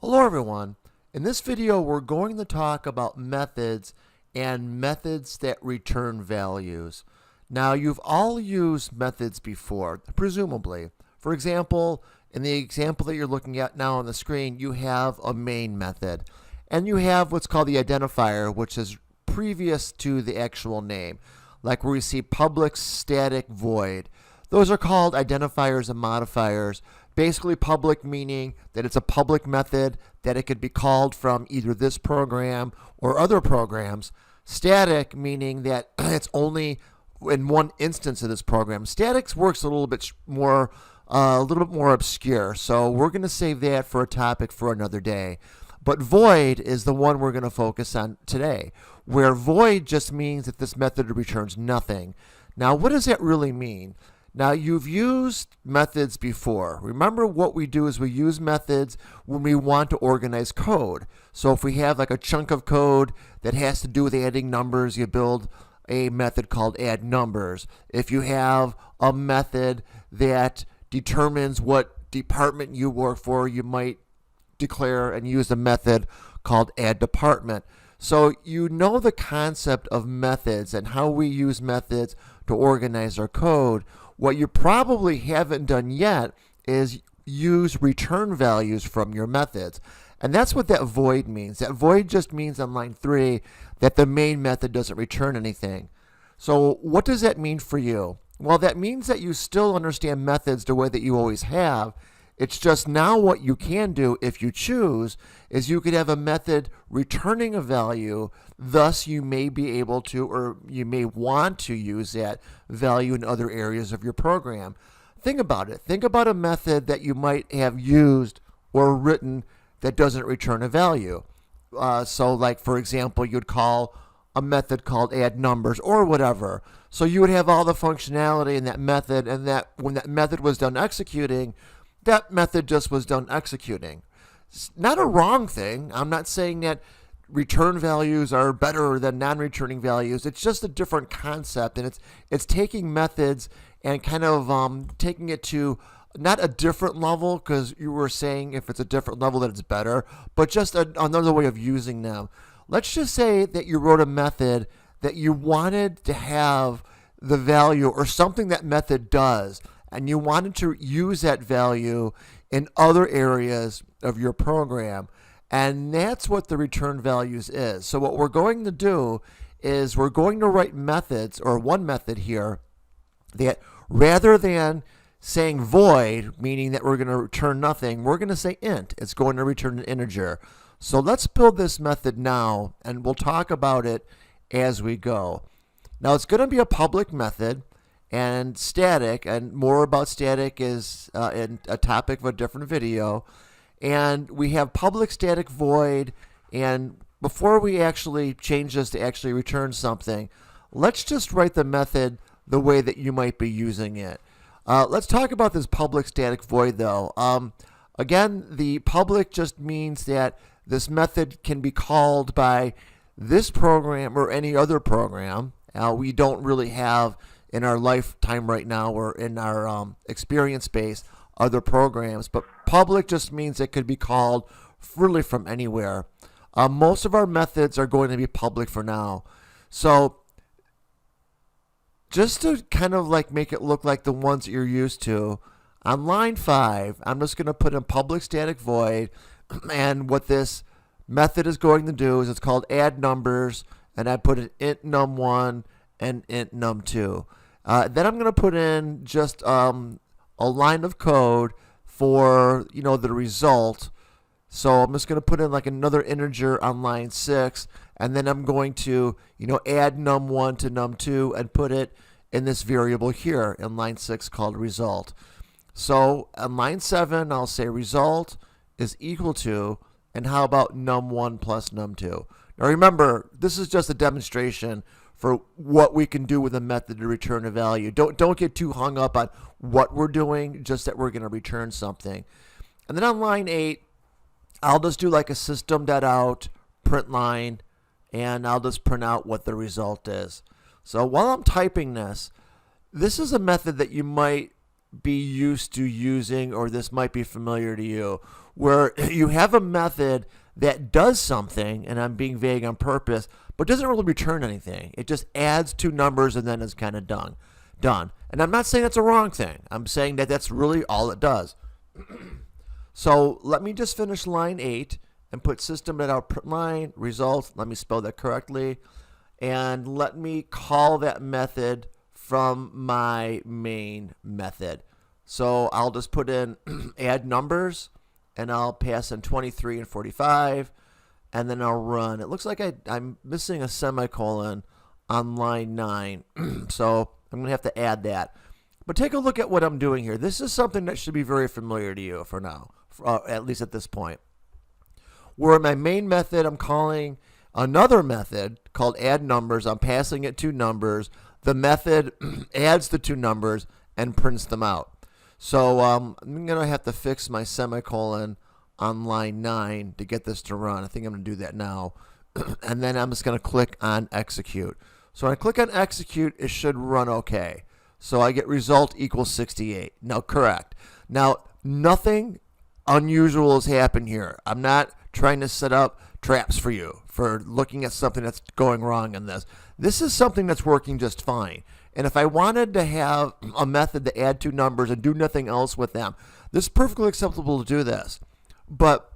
Hello everyone. In this video we're going to talk about methods and methods that return values. Now you've all used methods before, presumably. For example, in the example that you're looking at now on the screen, you have a main method. And you have what's called the identifier, which is previous to the actual name. Like where we see public, static, void. Those are called identifiers and modifiers. Basically public meaning that it's a public method, that it could be called from either this program or other programs. Static meaning that it's only in one instance of this program. Static works a little bit more obscure, so we're going to save that for a topic for another day. But void is the one we're going to focus on today, where void just means that this method returns nothing. Now, what does that really mean? Now, you've used methods before. Remember, what we do is we use methods when we want to organize code. So if we have like a chunk of code that has to do with adding numbers, you build a method called add numbers. If you have a method that determines what department you work for, you might declare and use a method called add department. So you know the concept of methods and how we use methods to organize our code. What you probably haven't done yet is use return values from your methods. And that's what that void means. That void just means on line 3 that the main method doesn't return anything. So what does that mean for you? Well, that means that you still understand methods the way that you always have. It's just now what you can do, if you choose, is you could have a method returning a value. Thus, you may be able to, or you may want to use that value in other areas of your program. Think about it. Think about a method that you might have used or written that doesn't return a value. So like, for example, you'd call a method called add numbers or whatever. So you would have all the functionality in that method, and that when that method was done executing, that method just was done executing. It's not a wrong thing. I'm not saying that return values are better than non-returning values. It's just a different concept, and it's taking methods and kind of taking it to not a different level, because you were saying if it's a different level that it's better, but just another way of using them. Let's just say that you wrote a method that you wanted to have the value or something that method does, and you wanted to use that value in other areas of your program. And that's what the return values is. So what we're going to do is we're going to write methods, or one method here, that rather than saying void, meaning that we're going to return nothing, we're going to say int. It's going to return an integer. So let's build this method now, and we'll talk about it as we go. Now, it's going to be a public method and static, and more about static is in a topic of a different video. And we have public static void, and before we actually change this to actually return something, let's just write the method the way that you might be using it. Let's talk about this public static void though. Again, the public just means that this method can be called by this program or any other program. We don't really have in our lifetime right now, or in our experience base, other programs, but public just means it could be called really from anywhere. Most of our methods are going to be public for now. So just to kind of like make it look like the ones that you're used to, on line 5, I'm just going to put in public static void, and what this method is going to do is it's called add numbers, and I put an int num1 and int num2. Then I'm going to put in just a line of code for the result. So I'm just going to put in like another integer on line 6, and then I'm going to add num1 to num2 and put it in this variable here in line 6 called result. So on line 7 I'll say result is equal to, and how about num1 plus num2. Now remember, this is just a demonstration for what we can do with a method to return a value. Don't get too hung up on what we're doing, just that we're going to return something. And then on line 8, I'll just do like a system.out print line, and I'll just print out what the result is. So while I'm typing this, this is a method that you might be used to using, or this might be familiar to you, where you have a method that does something, and I'm being vague on purpose, but doesn't really return anything. It just adds two numbers and then is kind of done. And I'm not saying that's a wrong thing. I'm saying that that's really all it does. So let me just finish line 8 and put system.out line result. Let me spell that correctly. And let me call that method from my main method. So I'll just put in add numbers, and I'll pass in 23 and 45, and then I'll run. It looks like I'm missing a semicolon on line 9, so I'm going to have to add that. But take a look at what I'm doing here. This is something that should be very familiar to you for now, at least at this point. Where in my main method, I'm calling another method called add numbers. I'm passing it two numbers. The method adds the two numbers and prints them out. So I'm going to have to fix my semicolon on line 9 to get this to run. I think I'm going to do that now. And then I'm just going to click on execute. So when I click on execute, it should run okay. So I get result equals 68. Now, correct. Now, nothing unusual has happened here. I'm not trying to set up traps for you for looking at something that's going wrong in this. This is something that's working just fine. And if I wanted to have a method to add two numbers and do nothing else with them, this is perfectly acceptable to do this. But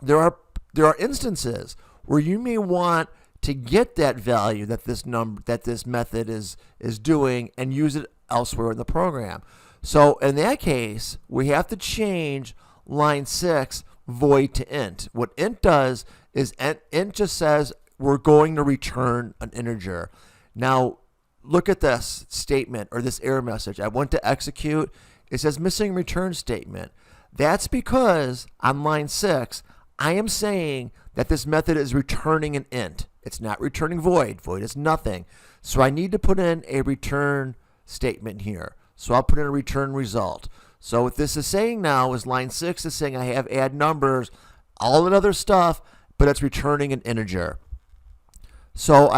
there are instances where you may want to get that value that this method is doing and use it elsewhere in the program. So in that case, we have to change line 6 void to int. What int does is int just says we're going to return an integer. Now look at this statement or this error message. I went to execute. It says missing return statement. That's because on line 6, I am saying that this method is returning an int. It's not returning void. Void is nothing. So I need to put in a return statement here. So I'll put in a return result. So what this is saying now is line 6 is saying I have add numbers, all that other stuff, but it's returning an integer. So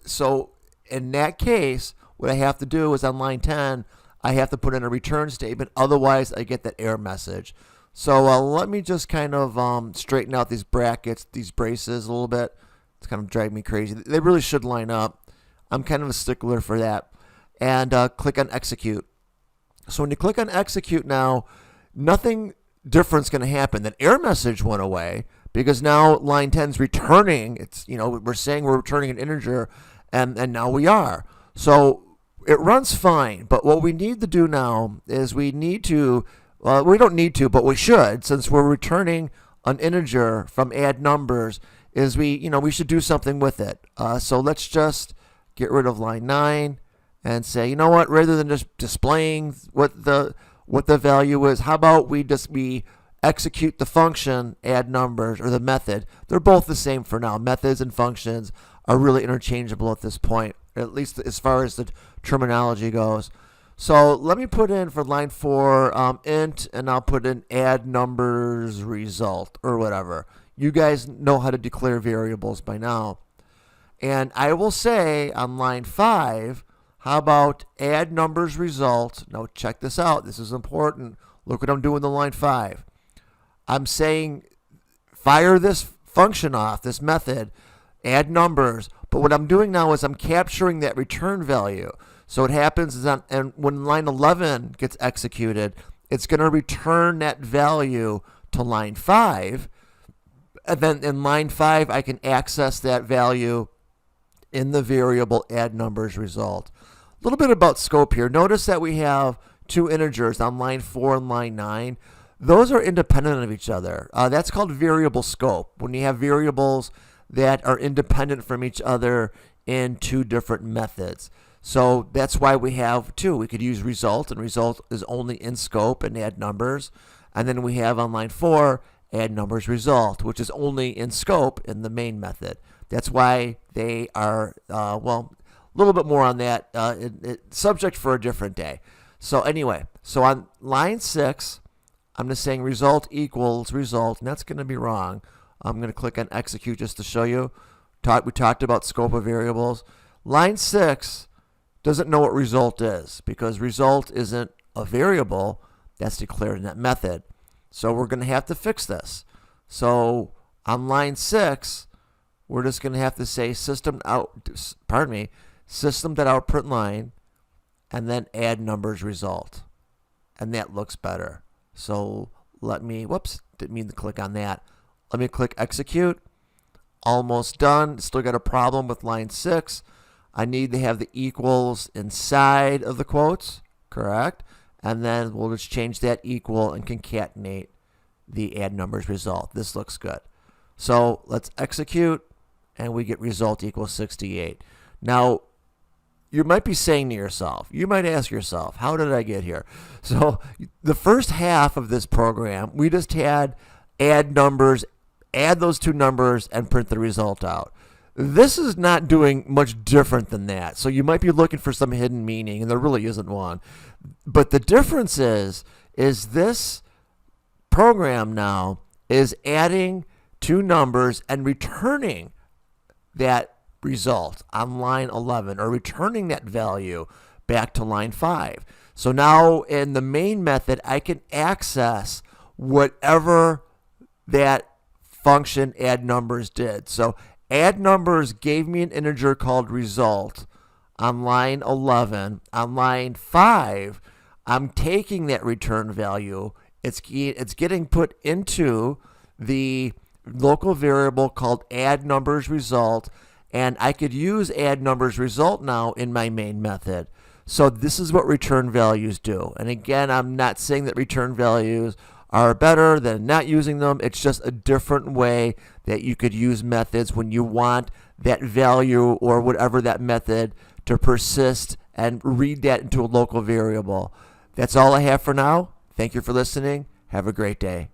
so in that case, what I have to do is on line 10, I have to put in a return statement. Otherwise, I get that error message. So let me just kind of straighten out these brackets, these braces a little bit. It's kind of driving me crazy. They really should line up. I'm kind of a stickler for that. And click on execute. So when you click on execute now, nothing different is going to happen. That error message went away because now line 10 is returning. It's, we're saying we're returning an integer, and now we are. So it runs fine. But what we need to do now is we need to, we don't need to, but we should, since we're returning an integer from add numbers, is we should do something with it. So let's just get rid of line 9 and say, you know what, rather than just displaying what the value is, how about we execute the function add numbers, or the method. They're both the same for now. Methods and functions are really interchangeable at this point, at least as far as the terminology goes. So let me put in for line 4 int, and I'll put in add numbers result or whatever. You guys know how to declare variables by now. And I will say on line 5, how about add numbers result? Now check this out. This is important. Look what I'm doing in line 5. I'm saying fire this function off, this method, add numbers. But what I'm doing now is I'm capturing that return value. So what happens is and when line 11 gets executed, it's going to return that value to line 5. And then in line 5, I can access that value in the variable add numbers result. A little bit about scope here. Notice that we have two integers on line 4 and line 9. Those are independent of each other. That's called variable scope, when you have variables that are independent from each other in two different methods. So that's why we have two. We could use result, and result is only in scope and add numbers. And then we have on line 4, add numbers result, which is only in scope in the main method. That's why they are, a little bit more on that, subject for a different day. So anyway, so on line 6, I'm just saying result equals result, and that's going to be wrong. I'm going to click on execute just to show you. We talked about scope of variables. Line 6 doesn't know what result is because result isn't a variable that's declared in that method. So we're going to have to fix this. So on line 6, we're just going to have to say system.out line, and then add numbers result. And that looks better. So let me, didn't mean to click on that. Let me click execute. Almost done. Still got a problem with line 6. I need to have the equals inside of the quotes, correct? And then we'll just change that equal and concatenate the add numbers result. This looks good. So let's execute, and we get result equals 68. Now, you might be saying to yourself, you might ask yourself, how did I get here? So the first half of this program, we just had add numbers, add those two numbers, and print the result out. This is not doing much different than that. So you might be looking for some hidden meaning, and there really isn't one. But the difference is this program now is adding two numbers and returning that result on line 11, or returning that value back to line 5. So now in the main method, I can access whatever that function add numbers did. So add numbers gave me an integer called result on line 11. On line 5, I'm taking that return value. It's getting put into the local variable called add numbers result, and I could use add numbers result now in my main method. So this is what return values do. And again, I'm not saying that return values are better than not using them. It's just a different way that you could use methods when you want that value or whatever that method to persist and read that into a local variable. That's all I have for now. Thank you for listening. Have a great day.